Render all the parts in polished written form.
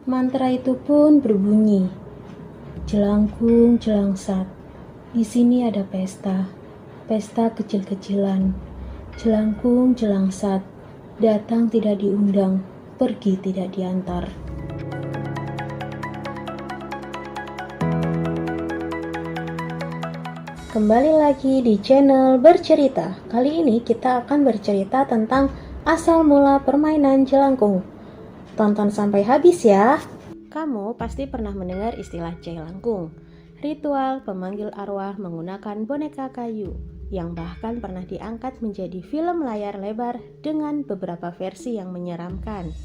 Mantra itu pun berbunyi, jelangkung jelangsat. Di sini ada pesta, pesta kecil-kecilan. Jelangkung jelangsat, datang tidak diundang, pergi tidak diantar. Kembali lagi di channel Bercerita. Kali ini kita akan bercerita tentang asal mula permainan jelangkung. Tonton sampai habis ya. Kamu pasti pernah mendengar istilah jelangkung, ritual pemanggil arwah menggunakan boneka kayu, yang bahkan pernah diangkat menjadi film layar lebar dengan beberapa versi yang menyeramkan.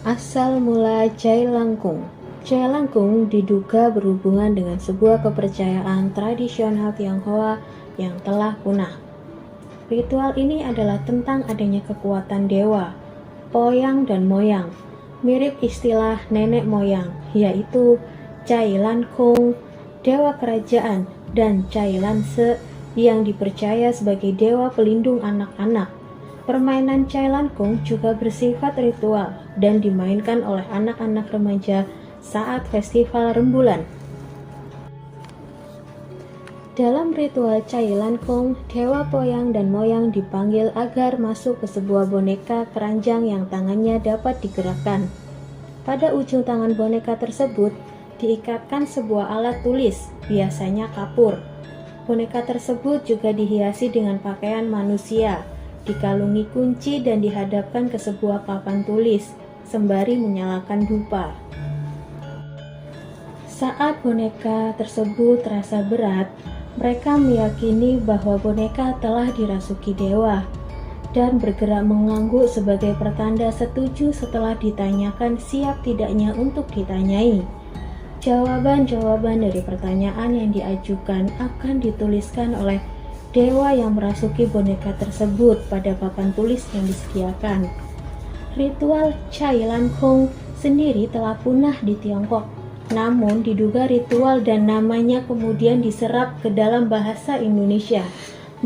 Asal mula jelangkung. Jelangkung diduga berhubungan dengan sebuah kepercayaan tradisional Tionghoa yang telah punah. Ritual ini adalah tentang adanya kekuatan dewa, poyang dan moyang, mirip istilah nenek moyang, yaitu Cai Lan Kung, dewa kerajaan, dan Cai Lan Se yang dipercaya sebagai dewa pelindung anak-anak. Permainan Cai Lan Kung juga bersifat ritual dan dimainkan oleh anak-anak remaja saat festival rembulan. Dalam ritual Cai Lan Kung, dewa poyang dan moyang dipanggil agar masuk ke sebuah boneka keranjang yang tangannya dapat digerakkan. Pada ujung tangan boneka tersebut diikatkan sebuah alat tulis, biasanya kapur. Boneka tersebut juga dihiasi dengan pakaian manusia, dikalungi kunci dan dihadapkan ke sebuah papan tulis, sembari menyalakan dupa. Saat boneka tersebut terasa berat, mereka meyakini bahwa boneka telah dirasuki dewa dan bergerak mengangguk sebagai pertanda setuju setelah ditanyakan siap tidaknya untuk ditanyai. Jawaban-jawaban dari pertanyaan yang diajukan akan dituliskan oleh dewa yang merasuki boneka tersebut pada papan tulis yang disediakan. Ritual Cai Lan Kung sendiri telah punah di Tiongkok. Namun diduga ritual dan namanya kemudian diserap ke dalam bahasa Indonesia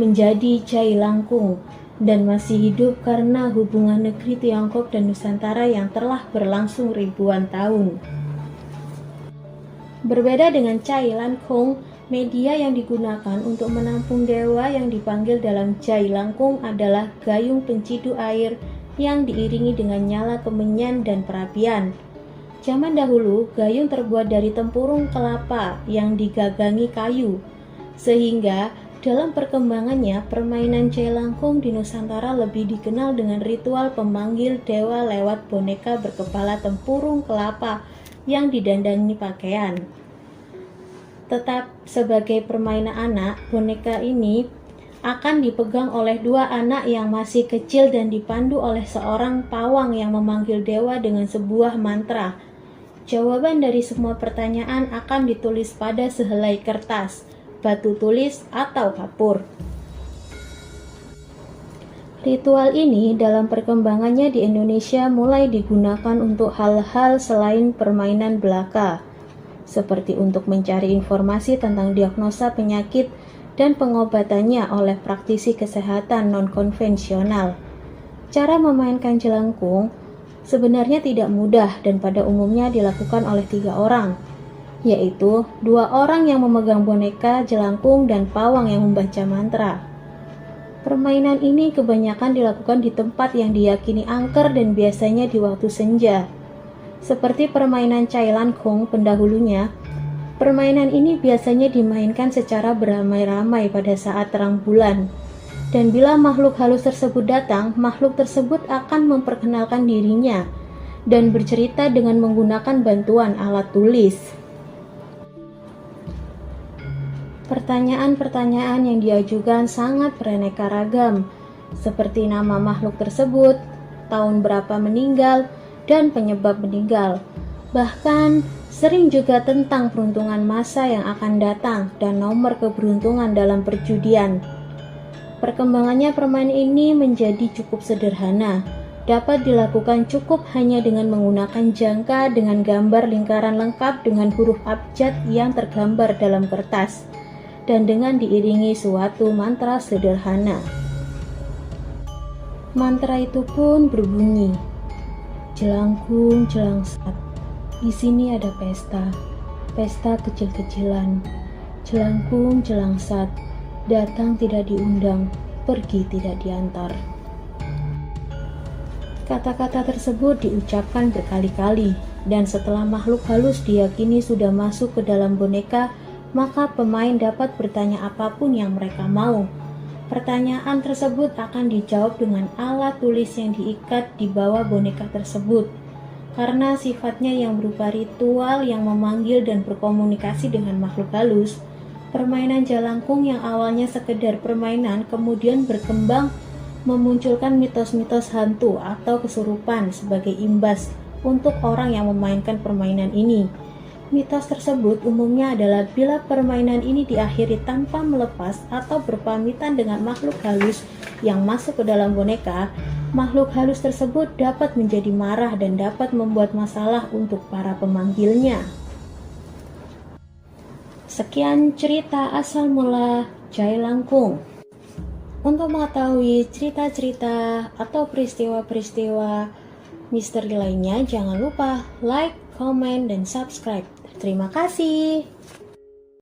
menjadi Cai Langkung dan masih hidup karena hubungan negeri Tiongkok dan Nusantara yang telah berlangsung ribuan tahun. Berbeda dengan Cai Lan Kung, media yang digunakan untuk menampung dewa yang dipanggil dalam Cai Langkung adalah gayung penciduk air yang diiringi dengan nyala kemenyan dan perapian. Zaman dahulu, gayung terbuat dari tempurung kelapa yang digagangi kayu, sehingga dalam perkembangannya permainan Cai Langkung di Nusantara lebih dikenal dengan ritual pemanggil dewa lewat boneka berkepala tempurung kelapa yang didandani pakaian. Tetap sebagai permainan anak, boneka ini akan dipegang oleh dua anak yang masih kecil dan dipandu oleh seorang pawang yang memanggil dewa dengan sebuah mantra. Jawaban dari semua pertanyaan akan ditulis pada sehelai kertas, batu tulis, atau kapur. Ritual ini dalam perkembangannya di Indonesia mulai digunakan untuk hal-hal selain permainan belaka, seperti untuk mencari informasi tentang diagnosa penyakit dan pengobatannya oleh praktisi kesehatan non-konvensional. Cara memainkan jelangkung sebenarnya tidak mudah dan pada umumnya dilakukan oleh 3 orang, yaitu 2 orang yang memegang boneka jelangkung dan pawang yang membaca mantra. Permainan ini kebanyakan dilakukan di tempat yang diyakini angker dan biasanya di waktu senja. Seperti permainan Cai Lan Kung pendahulunya, permainan ini biasanya dimainkan secara beramai-ramai pada saat terang bulan. Dan bila makhluk halus tersebut datang, makhluk tersebut akan memperkenalkan dirinya dan bercerita dengan menggunakan bantuan alat tulis. Pertanyaan-pertanyaan yang diajukan sangat beraneka ragam, seperti nama makhluk tersebut, tahun berapa meninggal, dan penyebab meninggal. Bahkan sering juga tentang peruntungan masa yang akan datang dan nomor keberuntungan dalam perjudian. Perkembangannya permainan ini menjadi cukup sederhana, dapat dilakukan cukup hanya dengan menggunakan jangka dengan gambar lingkaran lengkap dengan huruf abjad yang tergambar dalam kertas, dan dengan diiringi suatu mantra sederhana. Mantra itu pun berbunyi, jelangkung jelangsat. Di sini ada pesta, pesta kecil-kecilan, jelangkung jelangsat, datang tidak diundang, pergi tidak diantar. Kata-kata tersebut diucapkan berkali-kali, dan setelah makhluk halus diyakini sudah masuk ke dalam boneka, maka pemain dapat bertanya apapun yang mereka mau. Pertanyaan tersebut akan dijawab dengan alat tulis yang diikat di bawah boneka tersebut. Karena sifatnya yang berupa ritual yang memanggil dan berkomunikasi dengan makhluk halus, permainan jalangkung yang awalnya sekedar permainan kemudian berkembang memunculkan mitos-mitos hantu atau kesurupan sebagai imbas untuk orang yang memainkan permainan ini. Mitos tersebut umumnya adalah bila permainan ini diakhiri tanpa melepas atau berpamitan dengan makhluk halus yang masuk ke dalam boneka, makhluk halus tersebut dapat menjadi marah dan dapat membuat masalah untuk para pemanggilnya. Sekian cerita asal mula Jailangkung. Untuk mengetahui cerita-cerita atau peristiwa-peristiwa misteri lainnya, jangan lupa like, comment, dan subscribe. Terima kasih.